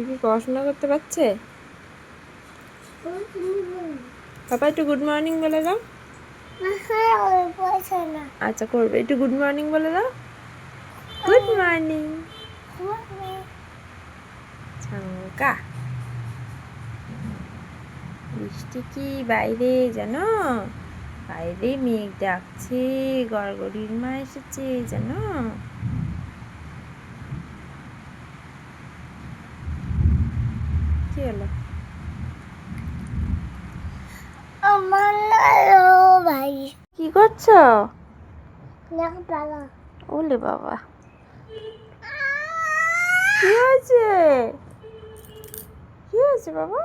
কি পড়াশোনা করতে পারছে? পাপা একটু গুড মর্নিং বলে দাও। আচ্ছা করবে, একটু গুড মর্নিং বলে দাও। গুড মর্নিং চঙ্কা। বৃষ্টি কি বাইরে জানো? বাইরে মেঘ ডাকছে, গড়গড়ির মা এসেছে জানো? কি হলো? কি করছো? ওলে বাবা, কি হয়েছে? কি হয়েছে বাবা?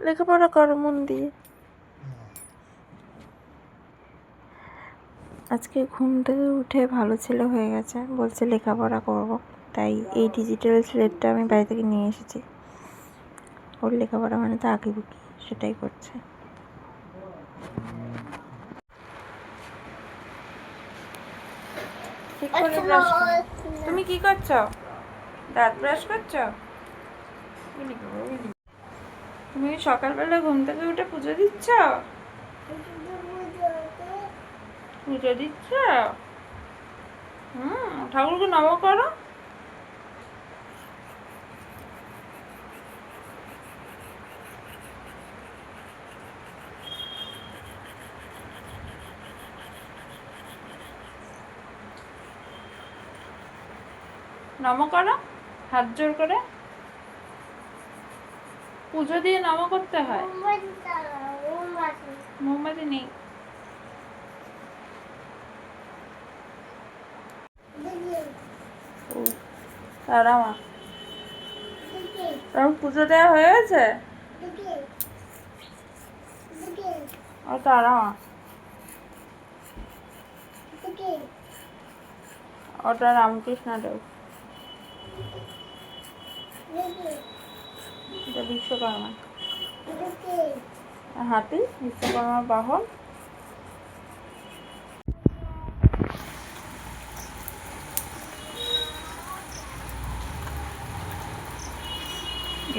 লেখাপড়া করো মন দিয়ে। আজকে ঘুম থেকে উঠে ভালো ছেলে হয়ে গেছে, বলছে লেখাপড়া করব। তাই এই ডিজিটাল স্লেটটা আমি বাড়ি থেকে নিয়ে এসেছি। ওর লেখাপড়া মানে তো আঁকিবুকি, সেটাই করছে। তুমি কি করছো? দাঁত ব্রাশ করছো? তুমি সকালবেলা ঘুম থেকে উঠে পুজো দিচ্ছ? পুজো দিচ্ছ? ঠাকুরকে নম করো। নম করো হাত জোর করে। পুজো দিয়ে নম করতে হয়। মোমবাতি নেই। তারা মা, তোমার পুজো দেওয়া হয়ে গেছে? ও তারা মা, ওটা রামকৃষ্ণ দেব, এটা বিশ্বকর্মা। হাতি বিশ্বকর্মার বাহন।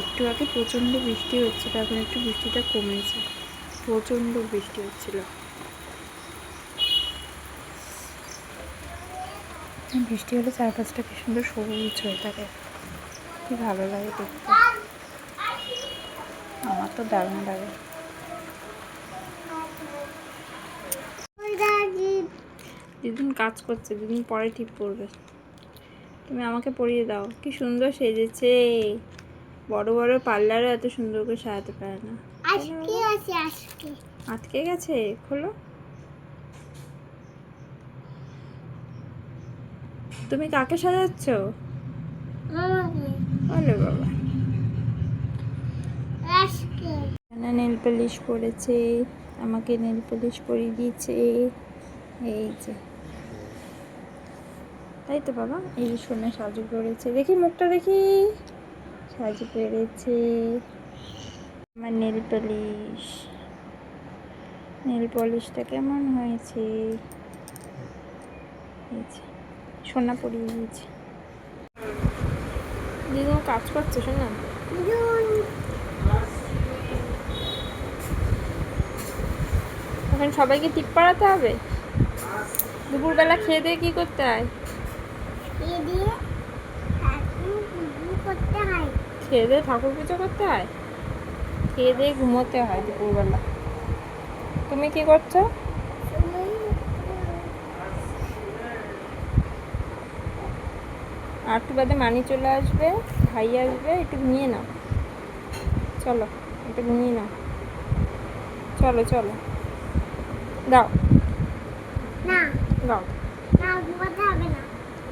একটু আগে প্রচণ্ড বৃষ্টি হচ্ছিল, এখন একটু বৃষ্টিটা কমেছে। প্রচণ্ড বৃষ্টি হচ্ছিল। বৃষ্টি হলে চারপাশটা কি সুন্দর সবুজ হয়ে থাকে, কি ভালো লাগে দেখতে। আমার তো দারুণ লাগে। দিদিন কাজ করছে, দিদিন পরে ঠিক করবে। তুমি আমাকে পরিয়ে দাও। কি সুন্দর সেজেছে। বড় বড় পার্লারে এত সুন্দর করে সাজাতে পারে না। আটকে গেছে, খোলো। তুমি কাকে সাজাচ্ছ? বলো বাবা। নেল পলিশ পরেছে, আমাকে নেল পলিশ পরিয়ে দিয়েছে। এই যে, তাই তো বাবা। এই যে সোনা সাজু করেছে, দেখি মুখটা দেখি। সাজু পেরেছে আমার নেল পলিশ। নেল পলিশটা কেমন হয়েছে? এই যে সোনা পরিয়ে দিয়েছে। দিদি কাজ করছে শোনা। এখন সবাইকে টিপ পড়াতে হবে। দুপুরবেলা খেয়ে দিয়ে কি করতে হয়? খেয়ে দিয়ে ঠাকুর পুজো করতে হয়। খেয়ে দিয়ে ঘুমোতে হয় দুপুরবেলা। তুমি কি করছো? আর একটু বাদে মানি চলে আসবে, ভাই আসবে, একটু ঘুমিয়ে নাও। চলো একটু ঘুমিয়ে নাও। চলো চলো, দাও দাও।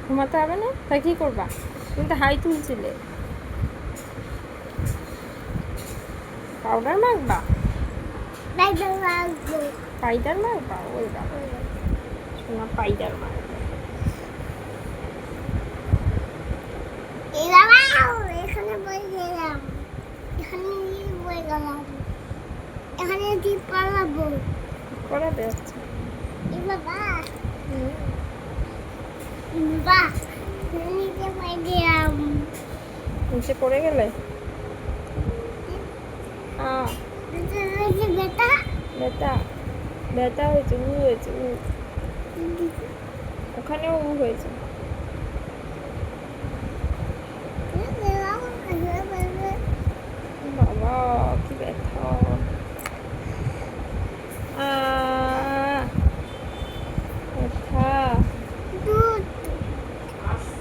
ঘুমাতে হবে না? তা কি করবা? তুমি তো হাই তুলছিলে। পাউডার মাখবা? পাইডার মাখবা? ওই বাবা, সোনা পাইডার মাখবা। এখানে বই গেলাম, এখানে বই গেলাম, এখানে টিপ পড়াবো। পড়াবে? আচ্ছা। বাবা বাবা, নিচে বই গেলাম। নিচে পড়ে গেলে বেটা ব্যথা ব্যথা হয়েছে, উ হয়েছে, উ ওখানেও উ হয়েছে। বাবা কি ব্যথা। ব্যথা। দুধ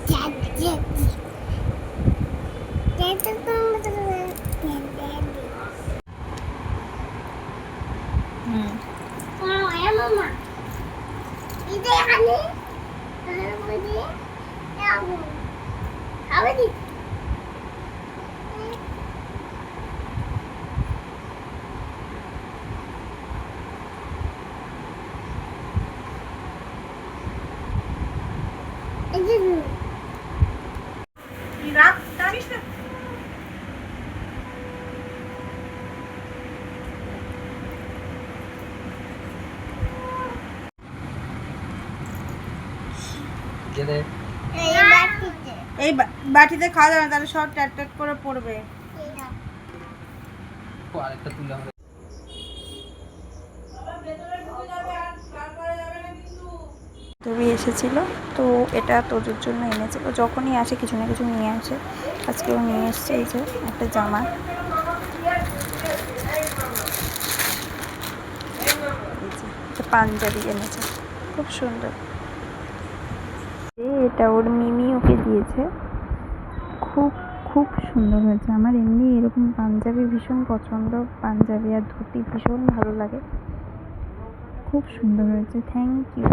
চাচি চাচি হুম মামা এটা এখানে খাবে দি এই বাটিতে খাওয়া যাবে না, তাহলে সব ট্যাট ট্যাট করে পড়বে। আরেকটা তুলে আমরা তবে এসেছিল তো এটা তোদের জন্য এনেছে। ও যখনই আসে কিছু না কিছু নিয়ে আসে। আজকেও নিয়ে এসছে এই যে একটা জামা। এই যে একটা পাঞ্জাবি এনেছে, খুব সুন্দর। এটা ওর মিমি ওকে দিয়েছে, খুব খুব সুন্দর হয়েছে। আমার এমনি এরকম পাঞ্জাবি ভীষণ পছন্দ, পাঞ্জাবি আর ধুতি ভীষণ ভালো লাগে। খুব সুন্দর হয়েছে, থ্যাংক ইউ।